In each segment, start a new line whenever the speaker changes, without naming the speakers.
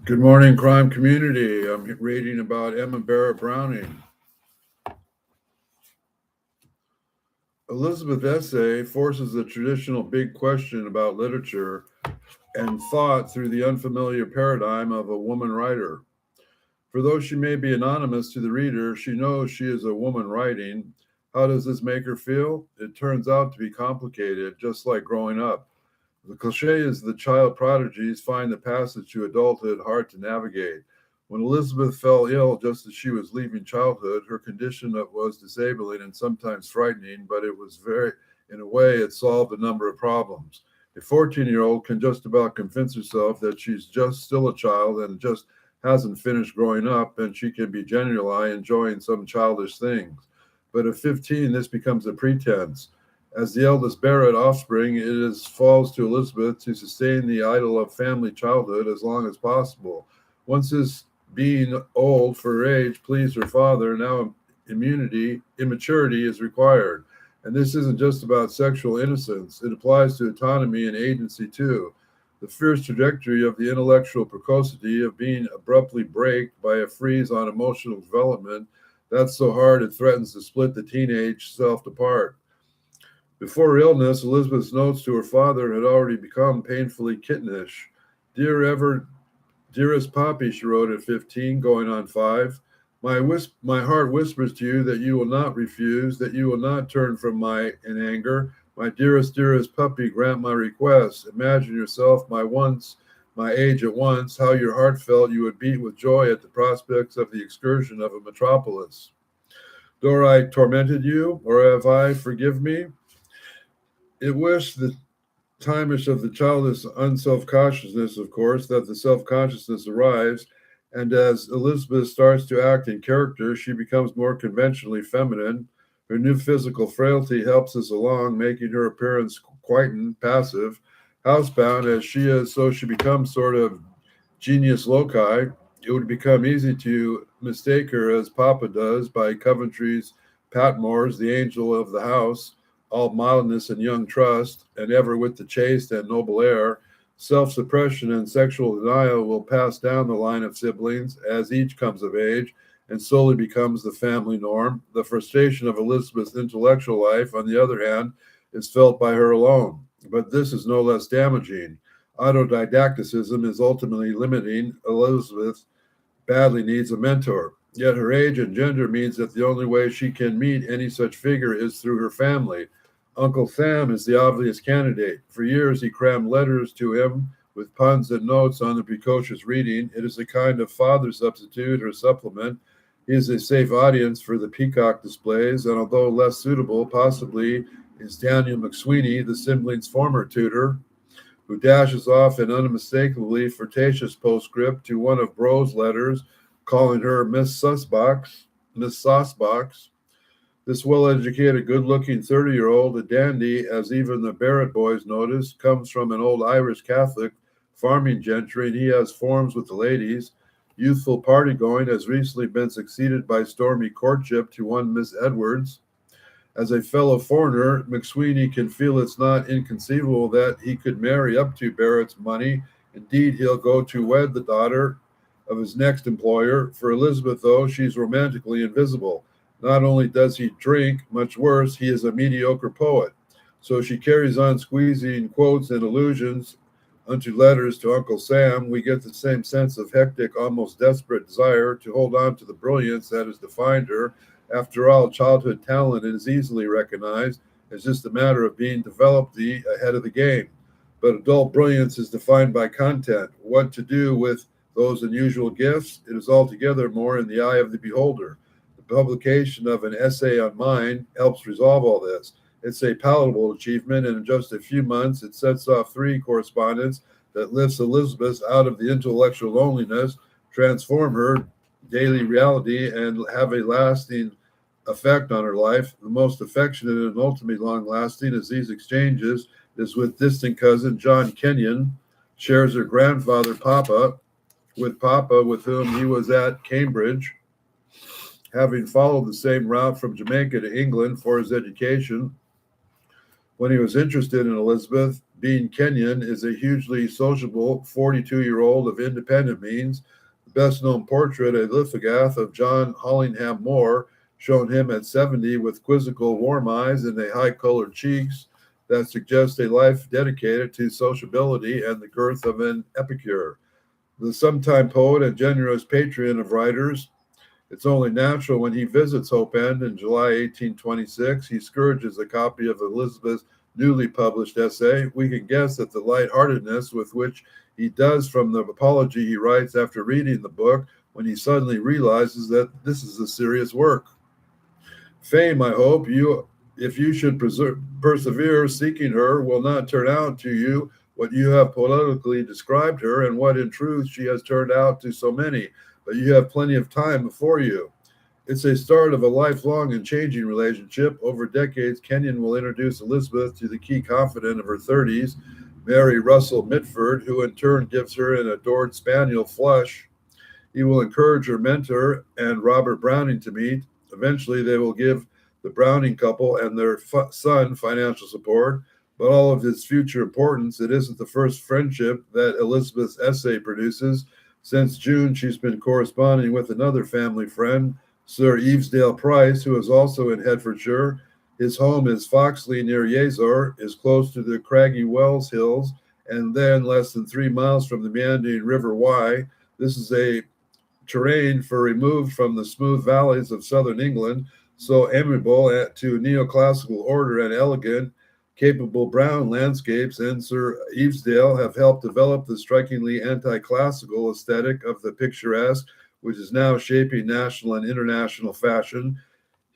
Good morning, crime community. I'm reading about Emma Barrett Browning. Elizabeth essay forces the traditional big question about literature and thought through the unfamiliar paradigm of a woman writer. For though she may be anonymous to the reader, she knows she is a woman writing. How does this make her feel? It turns out to be complicated, just like growing up. The cliche is the child prodigies find the passage to adulthood hard to navigate. When Elizabeth fell ill just as she was leaving childhood, her condition was disabling and sometimes frightening, but in a way, it solved a number of problems. A 14-year-old can just about convince herself that she's just still a child and just hasn't finished growing up, and she can be genuinely enjoying some childish things. But at 15, this becomes a pretense. As the eldest Barrett offspring, falls to Elizabeth to sustain the idol of family childhood as long as possible. Once this being old for her age pleased her father, now immaturity is required. And this isn't just about sexual innocence, it applies to autonomy and agency too. The fierce trajectory of the intellectual precocity of being abruptly braked by a freeze on emotional development, that's so hard it threatens to split the teenage self apart. Before her illness, Elizabeth's notes to her father had already become painfully kittenish. Dearest Poppy, she wrote at 15, going on 5. My heart whispers to you that you will not refuse, that you will not turn from in anger. My dearest puppy, grant my request. Imagine yourself my age at once, how your heart felt you would beat with joy at the prospects of the excursion of a metropolis. Do I tormented you, or have I? Forgive me. It wished the timish of the childish unself-consciousness, of course, that the self-consciousness arrives, and as Elizabeth starts to act in character, she becomes more conventionally feminine. Her new physical frailty helps us along, making her appearance quiet and passive. Housebound as she is, so she becomes sort of genius loci. It would become easy to mistake her, as Papa does, by Coventry's Patmore's the angel of the house, all mildness and young trust, and ever with the chaste and noble air. Self-suppression and sexual denial will pass down the line of siblings as each comes of age and slowly becomes the family norm. The frustration of Elizabeth's intellectual life, on the other hand, is felt by her alone. But this is no less damaging. Autodidacticism is ultimately limiting. Elizabeth badly needs a mentor. Yet her age and gender means that the only way she can meet any such figure is through her family. Uncle Sam is the obvious candidate. For years, he crammed letters to him with puns and notes on the precocious reading. It is a kind of father substitute or supplement. He is a safe audience for the peacock displays, and although less suitable, possibly, is Daniel McSweeney, the siblings' former tutor, who dashes off an unmistakably flirtatious postscript to one of Bro's letters, calling her Miss Saucebox. This well-educated, good-looking 30-year-old, a dandy, as even the Barrett boys notice, comes from an old Irish Catholic farming gentry, and he has forms with the ladies. Youthful party-going has recently been succeeded by stormy courtship to one Miss Edwards. As a fellow foreigner, McSweeney can feel it's not inconceivable that he could marry up to Barrett's money. Indeed, he'll go to wed the daughter of his next employer. For Elizabeth, though, she's romantically invisible. Not only does he drink, much worse, he is a mediocre poet. So she carries on squeezing quotes and allusions unto letters to Uncle Sam. We get the same sense of hectic, almost desperate desire to hold on to the brilliance that has defined her. After all, childhood talent is easily recognized. It's just a matter of being developed ahead of the game. But adult brilliance is defined by content. What to do with those unusual gifts, it is altogether more in the eye of the beholder. The publication of an essay on mind helps resolve all this. It's a palatable achievement, and in just a few months, it sets off 3 correspondence that lifts Elizabeth out of the intellectual loneliness, transform her daily reality, and have a lasting effect on her life. The most affectionate and ultimately long-lasting as these exchanges is with distant cousin John Kenyon, shares her grandfather Papa, with whom he was at Cambridge, having followed the same route from Jamaica to England for his education. When he was interested in Elizabeth, Bean Kenyon is a hugely sociable 42-year-old of independent means. The best-known portrait, a lithograph of John Hollingham Moore, shown him at 70 with quizzical warm eyes and a high-colored cheeks that suggest a life dedicated to sociability and the girth of an epicure. The sometime poet and generous patron of writers, it's only natural when he visits Hope End in July 1826, he scourges a copy of Elizabeth's newly published essay. We can guess at the lightheartedness with which he does from the apology he writes after reading the book when he suddenly realizes that this is a serious work. Fame, I hope, if you should persevere seeking her, will not turn out to you what you have politically described her and what in truth she has turned out to so many, but you have plenty of time before you. It's a start of a lifelong and changing relationship. Over decades, Kenyon will introduce Elizabeth to the key confidant of her 30s, Mary Russell Mitford, who in turn gives her an adored spaniel, Flush. He will encourage her mentor and Robert Browning to meet. Eventually, they will give the Browning couple and their son financial support, but all of its future importance, it isn't the first friendship that Elizabeth's essay produces. Since June, she's been corresponding with another family friend, Sir Eavesdale Price, who is also in Hertfordshire. His home is Foxley near Yazor, is close to the Craggy Wells Hills, and then less than 3 miles from the meandering River Wye. This is a terrain removed from the smooth valleys of southern England, so amiable to neoclassical order and elegant, capable brown landscapes, and Sir Eavesdale have helped develop the strikingly anti-classical aesthetic of the picturesque, which is now shaping national and international fashion.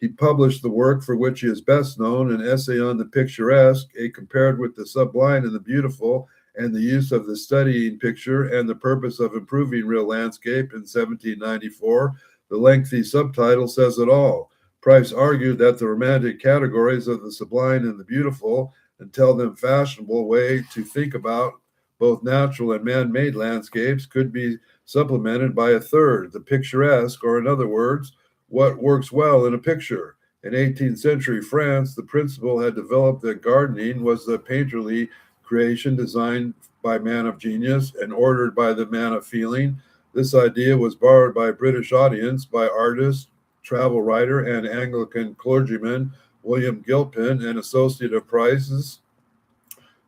He published the work for which he is best known, an essay on the picturesque, a compared with the sublime and the beautiful, and the use of the studying picture and the purpose of improving real landscape in 1794. The lengthy subtitle says it all. Price argued that the romantic categories of the sublime and the beautiful, until then fashionable way to think about both natural and man-made landscapes, could be supplemented by a third, the picturesque, or in other words, what works well in a picture. In 18th century France, the principle had developed that gardening was the painterly creation designed by man of genius and ordered by the man of feeling. This idea was borrowed by a British audience by artist, travel writer, and Anglican clergyman William Gilpin, an associate of Price's,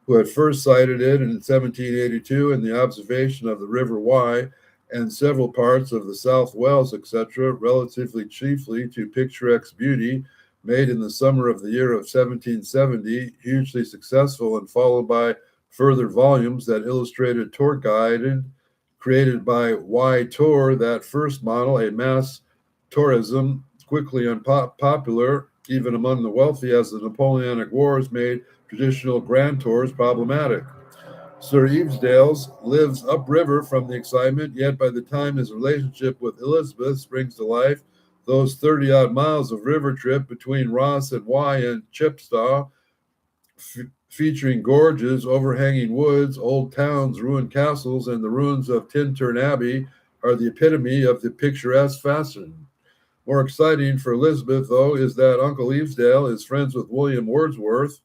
who had first cited it in 1782 in the observation of the River Wye and several parts of the South Wales, etc., relatively chiefly to picturesque beauty, made in the summer of the year of 1770, hugely successful and followed by further volumes that illustrated tour guided, created by Y Tour, that first model, a mass tourism, quickly unpopular even among the wealthy as the Napoleonic Wars made traditional grand tours problematic. Sir Eavesdale's lives upriver from the excitement, yet by the time his relationship with Elizabeth springs to life, those 30-odd miles of river trip between Ross and Wye and Chepstow, featuring gorges, overhanging woods, old towns, ruined castles, and the ruins of Tintern Abbey, are the epitome of the picturesque fashion. More exciting for Elizabeth, though, is that Uncle Eavesdale is friends with William Wordsworth,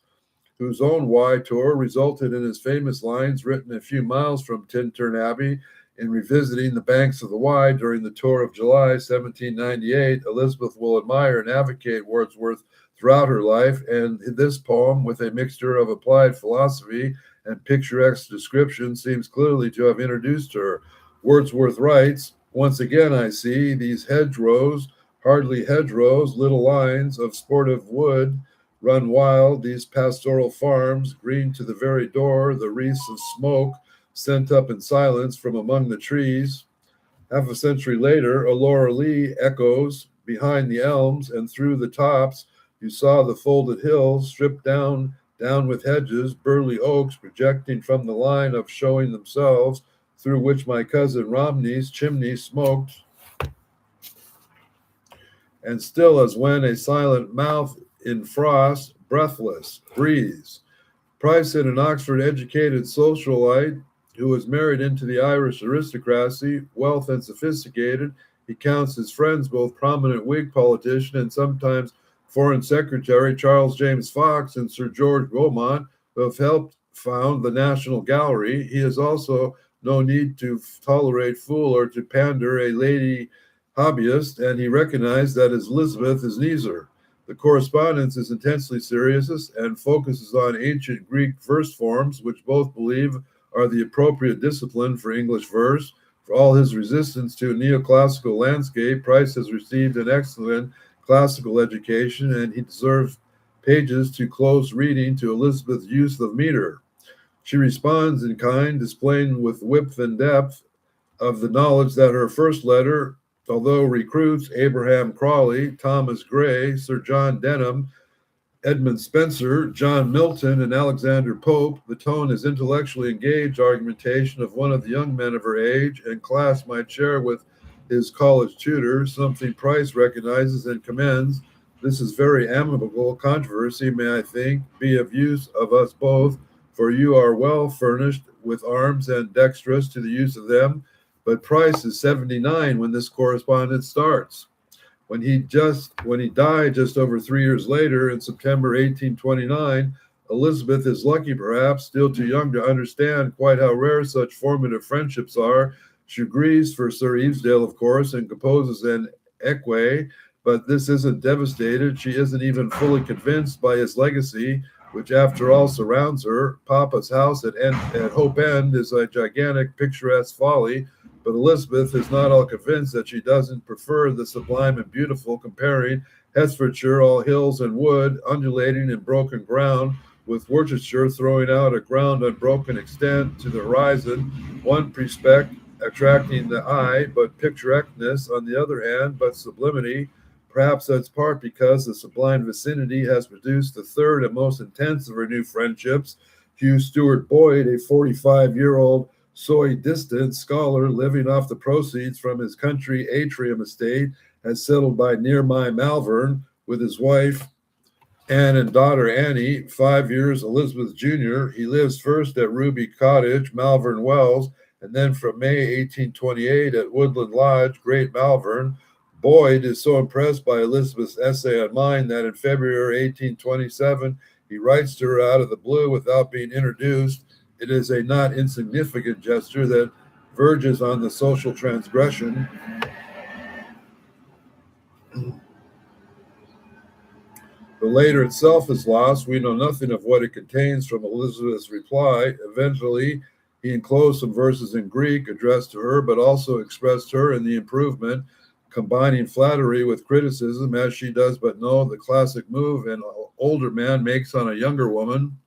whose own Wye tour resulted in his famous lines written a few miles from Tintern Abbey. In revisiting the banks of the Wye during the tour of July 1798, Elizabeth will admire and advocate Wordsworth throughout her life, and this poem, with a mixture of applied philosophy and picturesque description, seems clearly to have introduced her. Wordsworth writes, "Once again I see these hedgerows, hardly hedgerows, little lines of sportive wood, run wild, these pastoral farms, green to the very door, the wreaths of smoke sent up in silence from among the trees." Half a century later, Aurora Lee echoes, "Behind the elms and through the tops, you saw the folded hills stripped down with hedges, burly oaks projecting from the line of showing themselves, through which my cousin Romney's chimney smoked, and still as when a silent mouth in frost, breathless, breathes." Price, an Oxford-educated socialite who was married into the Irish aristocracy, wealth and sophisticated, he counts his friends both prominent Whig politicians and sometimes Foreign Secretary Charles James Fox and Sir George Beaumont, who have helped found the National Gallery. He has also no need to tolerate, fool, or to pander a lady hobbyist, and he recognized that as Elizabeth is neither. The correspondence is intensely serious and focuses on ancient Greek verse forms, which both believe are the appropriate discipline for English verse. For all his resistance to a neoclassical landscape, Price has received an excellent classical education, and he deserves pages to close reading to Elizabeth's use of meter. She responds in kind, displaying with width and depth of the knowledge that her first letter, although recruits Abraham Crawley, Thomas Gray, Sir John Denham, Edmund Spencer, John Milton, and Alexander Pope, the tone is intellectually engaged argumentation of one of the young men of her age and class might share with his college tutor, something Price recognizes and commends. This is very amicable controversy, may I think, be of use of us both, for you are well furnished with arms and dexterous to the use of them. But Price is 79 when this correspondence starts. When he died just over 3 years later in September 1829, Elizabeth is lucky, perhaps, still too young to understand quite how rare such formative friendships are. She agrees for Sir Eavesdale, of course, and composes an eque, but this isn't devastated. She isn't even fully convinced by his legacy, which after all surrounds her. Papa's house at Hope End is a gigantic, picturesque folly, but Elizabeth is not all convinced that she doesn't prefer the sublime and beautiful, comparing Hertfordshire, all hills and wood, undulating in broken ground, with Worcestershire throwing out a ground unbroken extent to the horizon, one prospect attracting the eye, but picturesqueness on the other hand, but sublimity. Perhaps that's part because the sublime vicinity has produced the third and most intense of her new friendships. Hugh Stuart Boyd, a 45-year-old distant scholar living off the proceeds from his country atrium estate, has settled by near my Malvern with his wife Anne and daughter Annie, 5 years Elizabeth Jr. He lives first at Ruby Cottage, Malvern Wells, and then from May 1828 at Woodland Lodge, Great Malvern. Boyd is so impressed by Elizabeth's essay on mine that in February 1827 he writes to her out of the blue without being introduced. It is a not insignificant gesture that verges on the social transgression. The letter itself is lost. We know nothing of what it contains from Elizabeth's reply. Eventually, he enclosed some verses in Greek addressed to her, but also expressed her in the improvement, combining flattery with criticism, as she does but know the classic move an older man makes on a younger woman.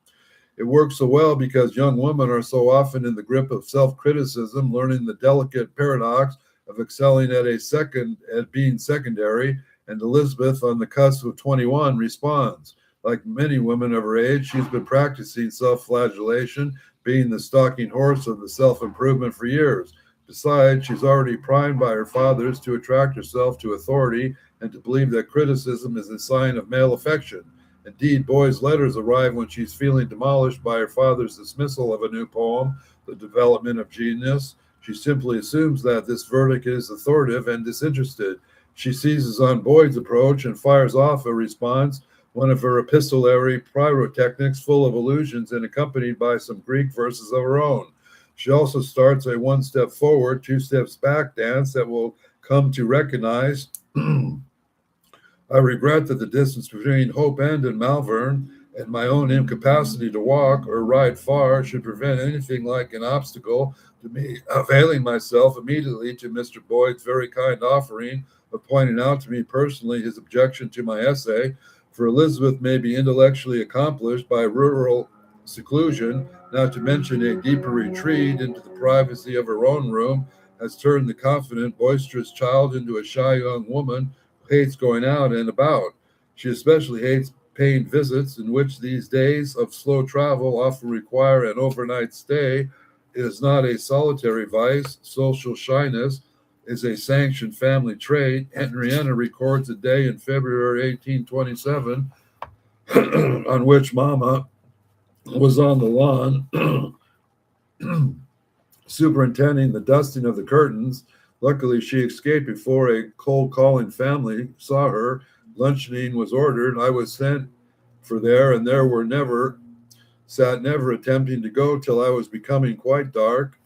It works so well because young women are so often in the grip of self-criticism, learning the delicate paradox of excelling at being secondary, and Elizabeth, on the cusp of 21, responds. Like many women of her age, she's been practicing self-flagellation, being the stalking horse of the self-improvement for years. Besides, she's already primed by her fathers to attract herself to authority and to believe that criticism is a sign of male affection. Indeed, Boyd's letters arrive when she's feeling demolished by her father's dismissal of a new poem, The Development of Genius. She simply assumes that this verdict is authoritative and disinterested. She seizes on Boyd's approach and fires off a response, one of her epistolary pyrotechnics full of allusions and accompanied by some Greek verses of her own. She also starts a one step forward, two steps back dance that will come to recognize. I regret that the distance between Hope End and Malvern and my own incapacity to walk or ride far should prevent anything like an obstacle to me availing myself immediately to Mr. Boyd's very kind offering of pointing out to me personally his objection to my essay, for Elizabeth may be intellectually accomplished by rural seclusion, not to mention a deeper retreat into the privacy of her own room, has turned the confident, boisterous child into a shy young woman who hates going out and about. She especially hates paying visits, in which these days of slow travel often require an overnight stay. It is not a solitary vice. Social shyness is a sanctioned family trait. Henrietta records a day in February 1827 on which Mama was on the lawn superintending the dusting of the curtains. Luckily, she escaped before a cold calling family saw her. Luncheoning was ordered. I was sent for there, and there were never attempting to go till I was becoming quite dark.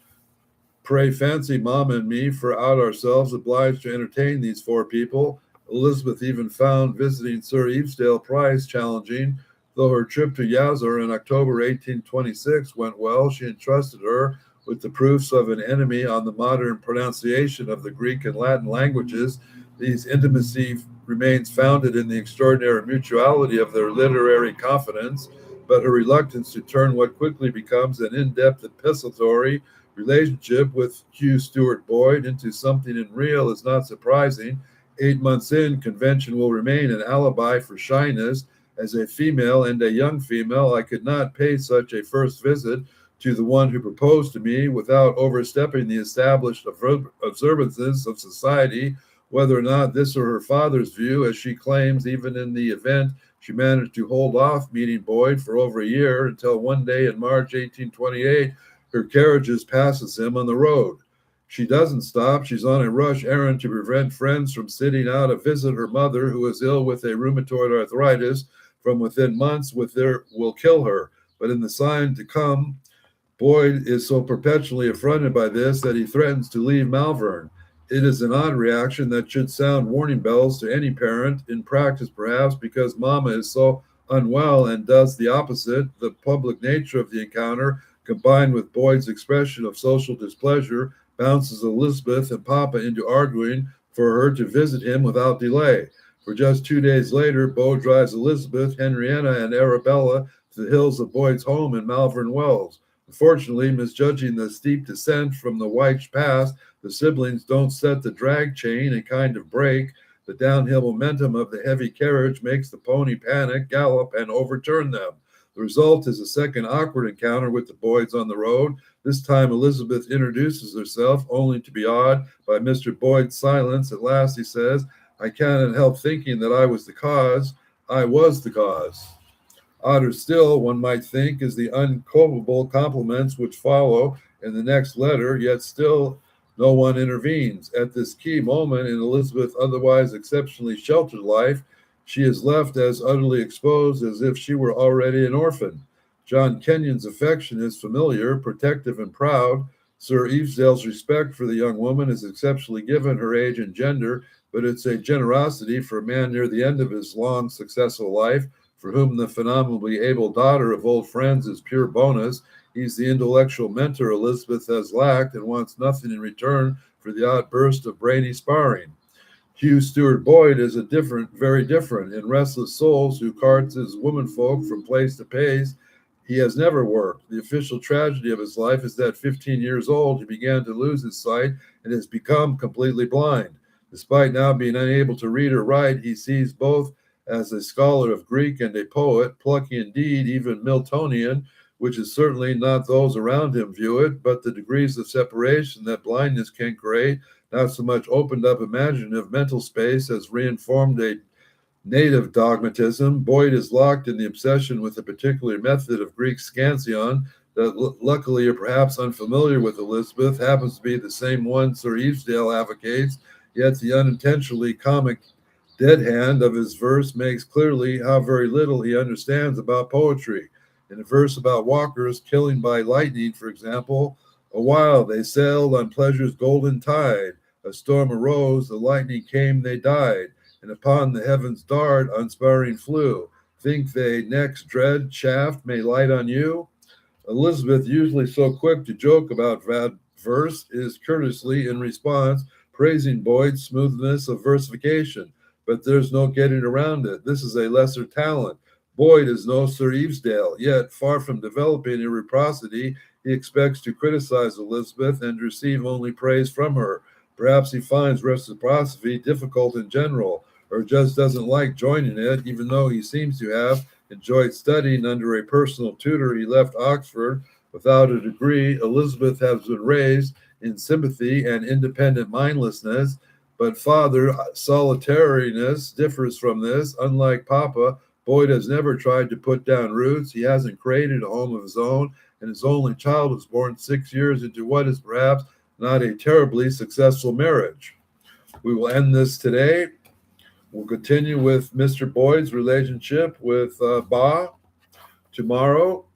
Pray fancy Mamma and me for out ourselves obliged to entertain these 4 people. Elizabeth even found visiting Sir Evedale Price challenging. Though her trip to Yazor in October 1826 went well, she entrusted her with the proofs of an enemy on the modern pronunciation of the Greek and Latin languages. These intimacy remains founded in the extraordinary mutuality of their literary confidence, but her reluctance to turn what quickly becomes an in-depth epistolary relationship with Hugh Stuart Boyd into something unreal is not surprising. 8 months in, convention will remain an alibi for shyness. As a female and a young female, I could not pay such a first visit to the one who proposed to me without overstepping the established observances of society, whether or not this or her father's view, as she claims. Even in the event, she managed to hold off meeting Boyd for over a year until one day in March 1828, her carriages passes him on the road. She doesn't stop. She's on a rush errand to prevent friends from sitting out to visit her mother, who is ill with a rheumatoid arthritis from within months will kill her. But in the sign to come, Boyd is so perpetually affronted by this that he threatens to leave Malvern. It is an odd reaction that should sound warning bells to any parent, in practice perhaps because Mama is so unwell and does the opposite. The public nature of the encounter, combined with Boyd's expression of social displeasure, bounces Elizabeth and Papa into arguing for her to visit him without delay. For just 2 days later, Beau drives Elizabeth, Henrietta, and Arabella to the hills of Boyd's home in Malvern Wells. Unfortunately, misjudging the steep descent from the Wyche Pass, the siblings don't set the drag chain a kind of brake. The downhill momentum of the heavy carriage makes the pony panic, gallop, and overturn them. The result is a second awkward encounter with the Boyds on the road. This time Elizabeth introduces herself, only to be awed by Mr. Boyd's silence. At last he says, "I cannot help thinking that I was the cause. I was the cause." Odder still, one might think, is the unculpable compliments which follow in the next letter, yet still no one intervenes. At this key moment in Elizabeth's otherwise exceptionally sheltered life, she is left as utterly exposed as if she were already an orphan. John Kenyon's affection is familiar, protective, and proud. Sir Evedale's respect for the young woman is exceptionally given her age and gender, but it's a generosity for a man near the end of his long, successful life, for whom the phenomenally able daughter of old friends is pure bonus. He's the intellectual mentor Elizabeth has lacked and wants nothing in return for the outburst of brainy sparring. Hugh Stuart Boyd is very different. In Restless Souls, who carts his womenfolk from place to place, he has never worked. The official tragedy of his life is that 15 years old, he began to lose his sight and has become completely blind. Despite now being unable to read or write, he sees both as a scholar of Greek and a poet, plucky indeed, even Miltonian, which is certainly not those around him view it, but the degrees of separation that blindness can create, not so much opened up imaginative mental space as reinformed a native dogmatism. Boyd is locked in the obsession with a particular method of Greek scansion that, luckily or perhaps unfamiliar with Elizabeth, happens to be the same one Sir Evedale advocates, yet the unintentionally comic dead hand of his verse makes clearly how very little he understands about poetry. In a verse about walkers killing by lightning, for example, a while they sailed on pleasure's golden tide. A storm arose, the lightning came, they died, and upon the heavens dart unsparing flew. Think they next dread shaft may light on you? Elizabeth, usually so quick to joke about verse, is courteously in response praising Boyd's smoothness of versification. But there's no getting around it. This is a lesser talent. Boyd is no Sir Evedale, yet far from developing irreprosity, he expects to criticize Elizabeth and receive only praise from her. Perhaps he finds reciprocity difficult in general, or just doesn't like joining it, even though he seems to have enjoyed studying under a personal tutor. He left Oxford without a degree. Elizabeth has been raised in sympathy and independent mindlessness, but father solitariness differs from this. Unlike Papa, Boyd has never tried to put down roots. He hasn't created a home of his own, and his only child was born 6 years into what is perhaps not a terribly successful marriage. We will end this today. We'll continue with Mr. Boyd's relationship with Ba tomorrow,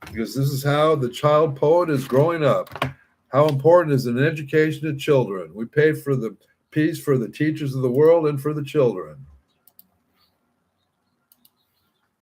because this is how the child poet is growing up. How important is an education to children? We pay for the peace for the teachers of the world and for the children.